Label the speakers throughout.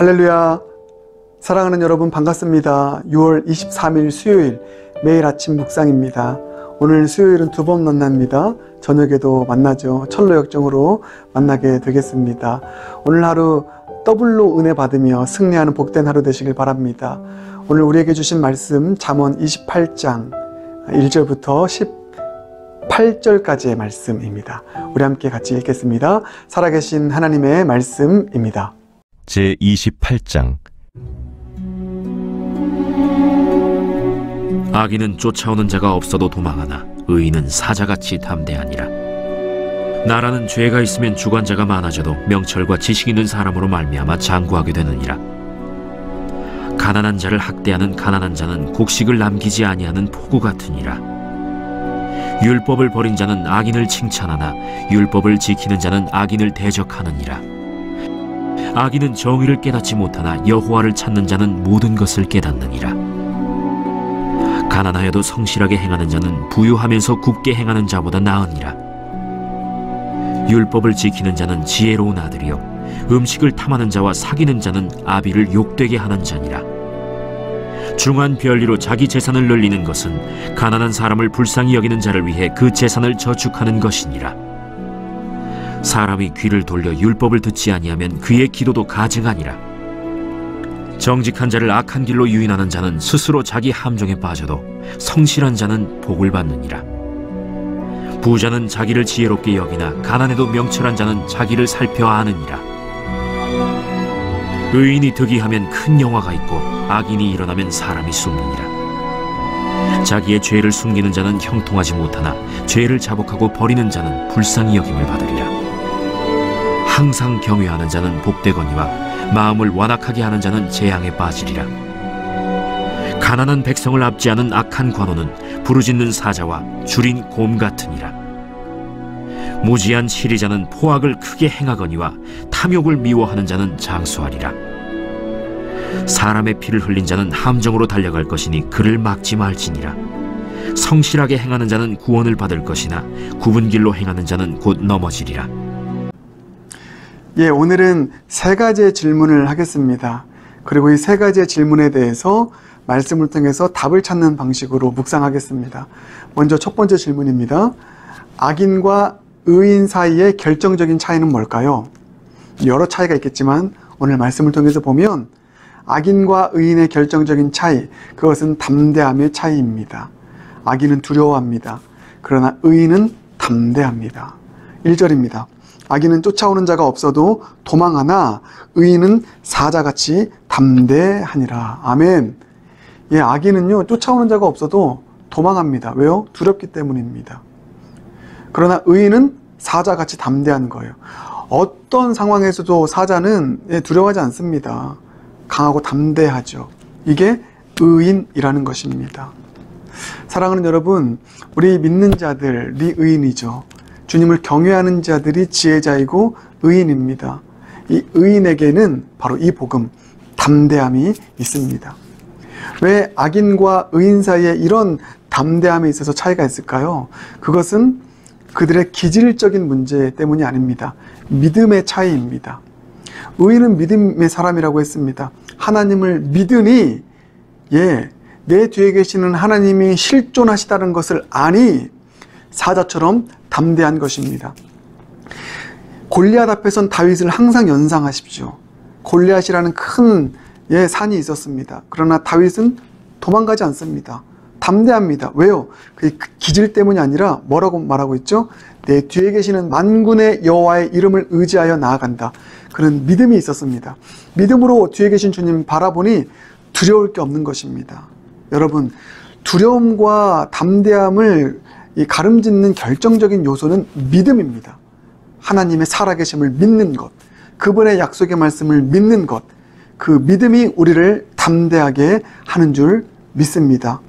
Speaker 1: 할렐루야. 사랑하는 여러분 반갑습니다. 6월 23일 수요일 매일 아침 묵상입니다. 오늘 수요일은 2번 만납니다. 저녁에도 만나죠. 철로역정으로 만나게 되겠습니다. 오늘 하루 더블로 은혜 받으며 승리하는 복된 하루 되시길 바랍니다. 오늘 우리에게 주신 말씀 잠언 28장 1절부터 18절까지의 말씀입니다. 우리 함께 같이 읽겠습니다. 살아계신 하나님의 말씀입니다.
Speaker 2: 제28장.
Speaker 3: 악인은 쫓아오는 자가 없어도 도망하나 의인은 사자같이 담대하니라. 나라는 죄가 있으면 주관자가 많아져도 명철과 지식 있는 사람으로 말미암아 장구하게 되느니라. 가난한 자를 학대하는 가난한 자는 곡식을 남기지 아니하는 포구 같으니라. 율법을 버린 자는 악인을 칭찬하나 율법을 지키는 자는 악인을 대적하느니라. 악인은 정의를 깨닫지 못하나 여호와를 찾는 자는 모든 것을 깨닫느니라. 가난하여도 성실하게 행하는 자는 부유하면서 굽게 행하는 자보다 나으니라. 율법을 지키는 자는 지혜로운 아들이요 음식을 탐하는 자와 사귀는 자는 아비를 욕되게 하는 자니라. 중한 별리로 자기 재산을 늘리는 것은 가난한 사람을 불쌍히 여기는 자를 위해 그 재산을 저축하는 것이니라. 사람이 귀를 돌려 율법을 듣지 아니하면 그의 기도도 가증하니라. 정직한 자를 악한 길로 유인하는 자는 스스로 자기 함정에 빠져도 성실한 자는 복을 받느니라. 부자는 자기를 지혜롭게 여기나 가난해도 명철한 자는 자기를 살펴 아느니라. 의인이 득이하면 큰 영화가 있고 악인이 일어나면 사람이 숨느니라. 자기의 죄를 숨기는 자는 형통하지 못하나 죄를 자복하고 버리는 자는 불쌍히 여김을 받으리라. 항상 경외하는 자는 복되거니와 마음을 완악하게 하는 자는 재앙에 빠지리라. 가난한 백성을 압제하는 악한 관원은 부르짖는 사자와 줄인 곰 같으니라. 무지한 치리자는 포악을 크게 행하거니와 탐욕을 미워하는 자는 장수하리라. 사람의 피를 흘린 자는 함정으로 달려갈 것이니 그를 막지 말지니라. 성실하게 행하는 자는 구원을 받을 것이나 굽은 길로 행하는 자는 곧 넘어지리라.
Speaker 1: 오늘은 3가지의 질문을 하겠습니다. 그리고 이 3가지의 질문에 대해서 말씀을 통해서 답을 찾는 방식으로 묵상하겠습니다. 먼저 첫 번째 질문입니다. 악인과 의인 사이의 결정적인 차이는 뭘까요? 여러 차이가 있겠지만 오늘 말씀을 통해서 보면 악인과 의인의 결정적인 차이, 그것은 담대함의 차이입니다. 악인은 두려워합니다. 그러나 의인은 담대합니다. 1절입니다. 악인은 쫓아오는 자가 없어도 도망하나 의인은 사자같이 담대하니라. 아멘. 악인은요, 쫓아오는 자가 없어도 도망합니다. 왜요? 두렵기 때문입니다. 그러나 의인은 사자같이 담대한 거예요. 어떤 상황에서도 사자는 두려워하지 않습니다. 강하고 담대하죠. 이게 의인이라는 것입니다. 사랑하는 여러분, 우리 믿는 자들이 의인이죠. 주님을 경외하는 자들이 지혜자이고 의인입니다. 이 의인에게는 바로 이 복음, 담대함이 있습니다. 왜 악인과 의인 사이에 이런 담대함에 있어서 차이가 있을까요? 그것은 그들의 기질적인 문제 때문이 아닙니다. 믿음의 차이입니다. 의인은 믿음의 사람이라고 했습니다. 하나님을 믿으니 내 뒤에 계시는 하나님이 실존하시다는 것을 아니 사자처럼 담대한 것입니다. 골리앗 앞에선 다윗을 항상 연상하십시오. 골리앗이라는 큰 산이 있었습니다. 그러나 다윗은 도망가지 않습니다. 담대합니다. 왜요? 그 기질 때문이 아니라 뭐라고 말하고 있죠? 내 뒤에 계시는 만군의 여호와의 이름을 의지하여 나아간다. 그런 믿음이 있었습니다. 믿음으로 뒤에 계신 주님 바라보니 두려울 게 없는 것입니다. 여러분, 두려움과 담대함을 가름짓는 결정적인 요소는 믿음입니다. 하나님의 살아계심을 믿는 것, 그분의 약속의 말씀을 믿는 것, 그 믿음이 우리를 담대하게 하는 줄 믿습니다.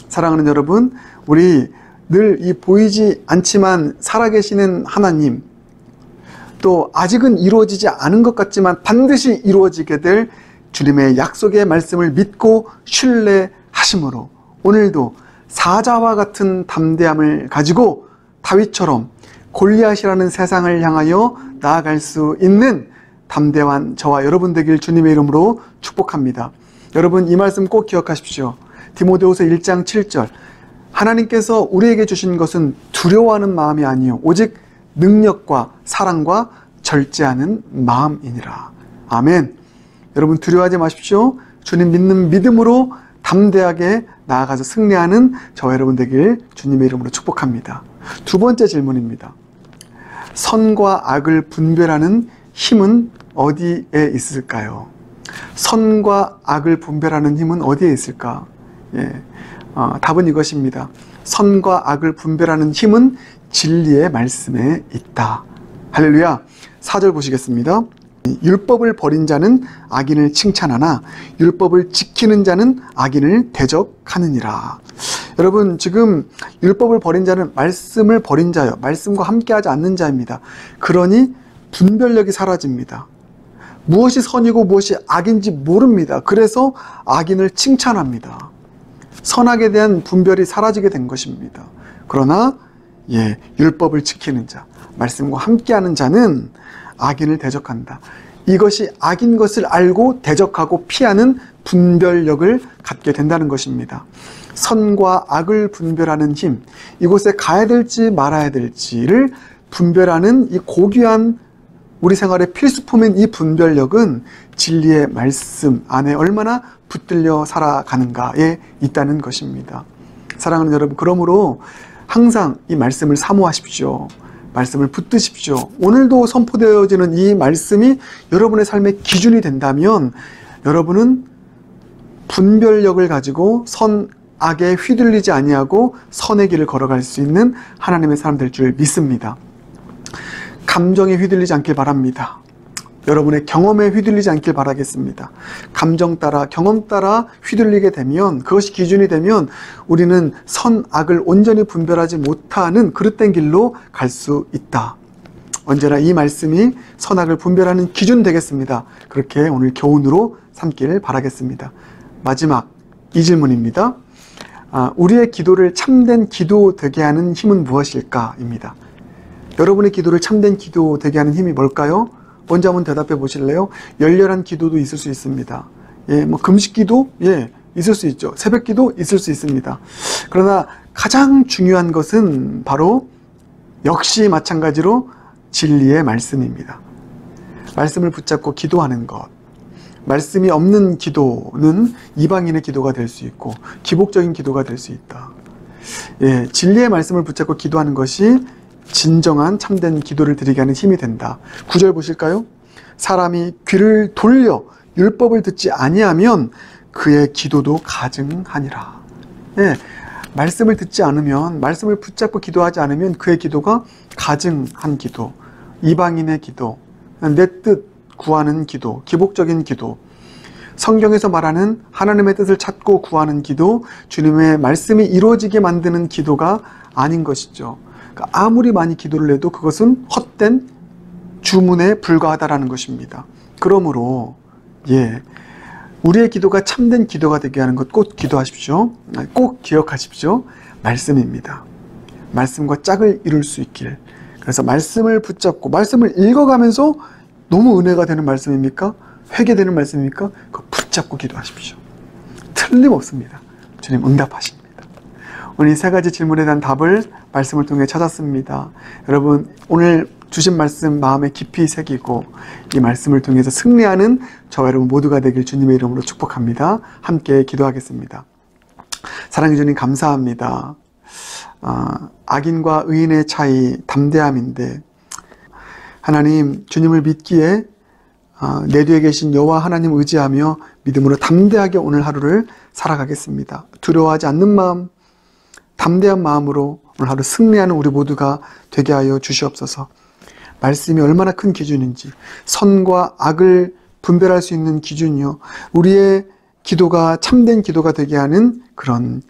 Speaker 1: 사랑하는 여러분, 우리 늘 이 보이지 않지만 살아계시는 하나님, 또 아직은 이루어지지 않은 것 같지만 반드시 이루어지게 될 주님의 약속의 말씀을 믿고 신뢰하심으로 오늘도 사자와 같은 담대함을 가지고 다윗처럼 골리앗이라는 세상을 향하여 나아갈 수 있는 담대한 저와 여러분 되길 주님의 이름으로 축복합니다. 여러분, 이 말씀 꼭 기억하십시오. 디모데후서 1장 7절. 하나님께서 우리에게 주신 것은 두려워하는 마음이 아니요 오직 능력과 사랑과 절제하는 마음이니라. 아멘. 여러분, 두려워하지 마십시오. 주님 믿는 믿음으로 담대하게 나아가서 승리하는 저와 여러분 되길 주님의 이름으로 축복합니다. 두 번째 질문입니다. 선과 악을 분별하는 힘은 어디에 있을까요? 선과 악을 분별하는 힘은 어디에 있을까? 답은 이것입니다. 선과 악을 분별하는 힘은 진리의 말씀에 있다. 할렐루야. 4절 보시겠습니다. 율법을 버린 자는 악인을 칭찬하나 율법을 지키는 자는 악인을 대적하느니라. 여러분, 지금 율법을 버린 자는 말씀을 버린 자요, 말씀과 함께하지 않는 자입니다. 그러니 분별력이 사라집니다. 무엇이 선이고 무엇이 악인지 모릅니다. 그래서 악인을 칭찬합니다. 선악에 대한 분별이 사라지게 된 것입니다. 그러나 율법을 지키는 자, 말씀과 함께하는 자는 악인을 대적한다. 이것이 악인 것을 알고 대적하고 피하는 분별력을 갖게 된다는 것입니다. 선과 악을 분별하는 힘, 이곳에 가야 될지 말아야 될지를 분별하는 이 고귀한 우리 생활의 필수품인 이 분별력은 진리의 말씀 안에 얼마나 붙들려 살아가는가에 있다는 것입니다. 사랑하는 여러분, 그러므로 항상 이 말씀을 사모하십시오. 말씀을 붙드십시오. 오늘도 선포되어지는 이 말씀이 여러분의 삶의 기준이 된다면 여러분은 분별력을 가지고 선악에 휘둘리지 아니하고 선의 길을 걸어갈 수 있는 하나님의 사람 될 줄 믿습니다. 감정에 휘둘리지 않길 바랍니다. 여러분의 경험에 휘둘리지 않길 바라겠습니다. 감정 따라, 경험 따라 휘둘리게 되면, 그것이 기준이 되면 우리는 선악을 온전히 분별하지 못하는 그릇된 길로 갈 수 있다. 언제나 이 말씀이 선악을 분별하는 기준 되겠습니다. 그렇게 오늘 교훈으로 삼길 바라겠습니다. 마지막 이 질문입니다. 우리의 기도를 참된 기도 되게 하는 힘은 무엇일까? 입니다. 여러분의 기도를 참된 기도 되게 하는 힘이 뭘까요? 먼저 한번 대답해 보실래요? 열렬한 기도도 있을 수 있습니다. 금식 기도? 있을 수 있죠. 새벽 기도? 있을 수 있습니다. 그러나 가장 중요한 것은 바로 역시 마찬가지로 진리의 말씀입니다. 말씀을 붙잡고 기도하는 것. 말씀이 없는 기도는 이방인의 기도가 될 수 있고 기복적인 기도가 될 수 있다. 진리의 말씀을 붙잡고 기도하는 것이 진정한 참된 기도를 드리게 하는 힘이 된다. 9절 보실까요? 사람이 귀를 돌려 율법을 듣지 아니하면 그의 기도도 가증하니라. 말씀을 듣지 않으면, 말씀을 붙잡고 기도하지 않으면 그의 기도가 가증한 기도, 이방인의 기도, 내 뜻 구하는 기도, 기복적인 기도, 성경에서 말하는 하나님의 뜻을 찾고 구하는 기도, 주님의 말씀이 이루어지게 만드는 기도가 아닌 것이죠. 아무리 많이 기도를 해도 그것은 헛된 주문에 불과하다라는 것입니다. 그러므로 우리의 기도가 참된 기도가 되게 하는 것 꼭 기도하십시오. 꼭 기억하십시오. 말씀입니다. 말씀과 짝을 이룰 수 있길. 그래서 말씀을 붙잡고 말씀을 읽어가면서 너무 은혜가 되는 말씀입니까? 회개되는 말씀입니까? 그거 붙잡고 기도하십시오. 틀림없습니다. 주님 응답하십니다. 오늘 이 세 가지 질문에 대한 답을 말씀을 통해 찾았습니다. 여러분, 오늘 주신 말씀 마음에 깊이 새기고 이 말씀을 통해서 승리하는 저와 여러분 모두가 되길 주님의 이름으로 축복합니다. 함께 기도하겠습니다. 사랑해 주님 감사합니다. 악인과 의인의 차이 담대함인데 하나님, 주님을 믿기에 내 뒤에 계신 여호와 하나님 의지하며 믿음으로 담대하게 오늘 하루를 살아가겠습니다. 두려워하지 않는 마음, 담대한 마음으로 오늘 하루 승리하는 우리 모두가 되게 하여 주시옵소서. 말씀이 얼마나 큰 기준인지, 선과 악을 분별할 수 있는 기준이요, 우리의 기도가 참된 기도가 되게 하는 그런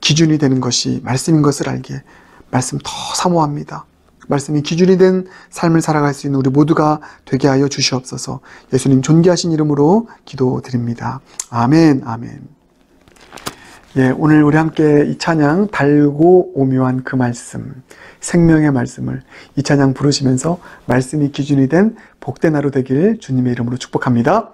Speaker 1: 기준이 되는 것이 말씀인 것을 알게, 말씀 더 사모합니다. 말씀이 기준이 된 삶을 살아갈 수 있는 우리 모두가 되게 하여 주시옵소서. 예수님 존귀하신 이름으로 기도드립니다. 아멘, 아멘. 예, 오늘 우리 함께 이 찬양 달고 오묘한 그 말씀, 생명의 말씀을 이 찬양 부르시면서 말씀이 기준이 된 복된 하루 되길 주님의 이름으로 축복합니다.